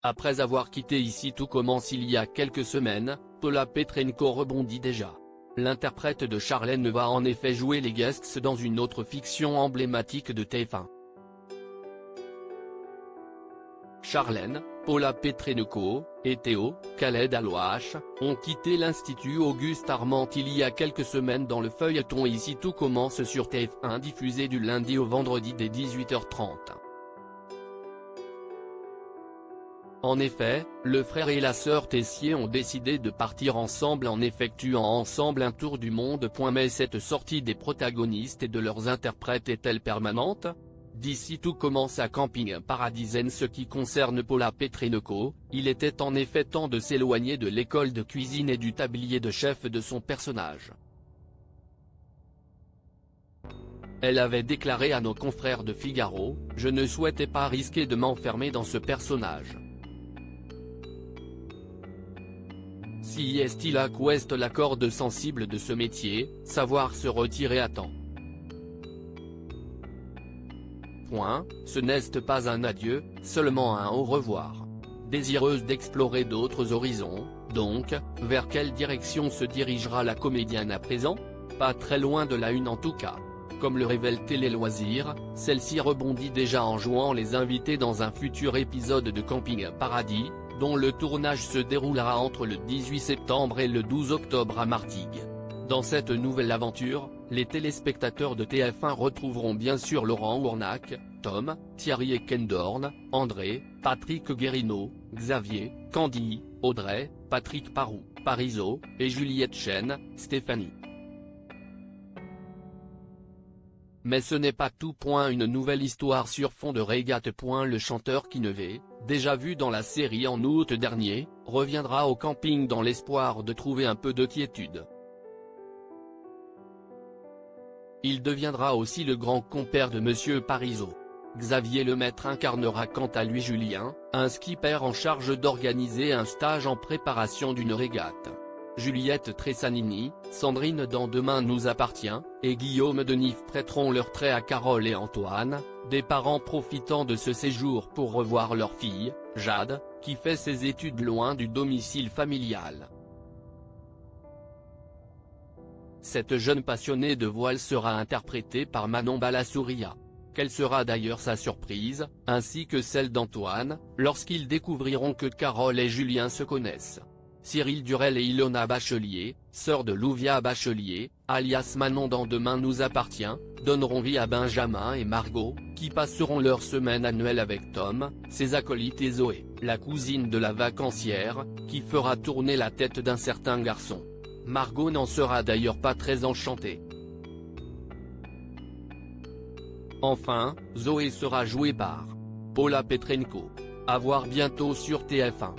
Après avoir quitté Ici tout commence il y a quelques semaines, Paula Petrenko rebondit déjà. L'interprète de Charlène va en effet jouer les guests dans une autre fiction emblématique de TF1. Charlène, Paula Petrenko, et Théo, Khaled Alouache, ont quitté l'Institut Auguste Armand il y a quelques semaines dans le feuilleton Ici tout commence sur TF1 diffusé du lundi au vendredi dès 18h30. En effet, le frère et la sœur Tessier ont décidé de partir ensemble en effectuant ensemble un tour du monde. Mais cette sortie des protagonistes et de leurs interprètes est-elle permanente? D'ici tout commence à Camping Paradis. En ce qui concerne Paula Petrenko, il était en effet temps de s'éloigner de l'école de cuisine et du tablier de chef de son personnage. Elle avait déclaré à nos confrères de Figaro: « Je ne souhaitais pas risquer de m'enfermer dans ce personnage. Si est-il à quest la corde sensible de ce métier, savoir se retirer à temps. Ce n'est pas un adieu, seulement un au revoir. » Désireuse d'explorer d'autres horizons, donc, vers quelle direction se dirigera la comédienne à présent? Pas très loin de la une en tout cas. Comme le révèle Télé Loisirs, celle-ci rebondit déjà en jouant les invités dans un futur épisode de Camping Paradis, dont le tournage se déroulera entre le 18 septembre et le 12 octobre à Martigues. Dans cette nouvelle aventure, les téléspectateurs de TF1 retrouveront bien sûr Laurent Ournac, Tom, Thierry Eckendorn, André, Patrick Guérino, Xavier, Candy, Audrey, Patrick Parou, Parizeau, et Juliette Chen, Stéphanie. Mais ce n'est pas tout. Une nouvelle histoire sur fond de régate. Le chanteur Kinevey, déjà vu dans la série en août dernier, reviendra au camping dans l'espoir de trouver un peu de quiétude. Il deviendra aussi le grand compère de Monsieur Parizeau. Xavier Lemaître incarnera quant à lui Julien, un skipper en charge d'organiser un stage en préparation d'une régate. Juliette Tressanini, Sandrine dans Demain nous appartient, et Guillaume Denif prêteront leur trait à Carole et Antoine, des parents profitant de ce séjour pour revoir leur fille, Jade, qui fait ses études loin du domicile familial. Cette jeune passionnée de voile sera interprétée par Manon Balasouria. Quelle sera d'ailleurs sa surprise, ainsi que celle d'Antoine, lorsqu'ils découvriront que Carole et Julien se connaissent. Cyril Durel et Ilona Bachelier, sœur de Louvia Bachelier, alias Manon dans Demain nous appartient, donneront vie à Benjamin et Margot, qui passeront leur semaine annuelle avec Tom, ses acolytes, et Zoé, la cousine de la vacancière, qui fera tourner la tête d'un certain garçon. Margot n'en sera d'ailleurs pas très enchantée. Enfin, Zoé sera jouée par Paula Petrenko. À voir bientôt sur TF1.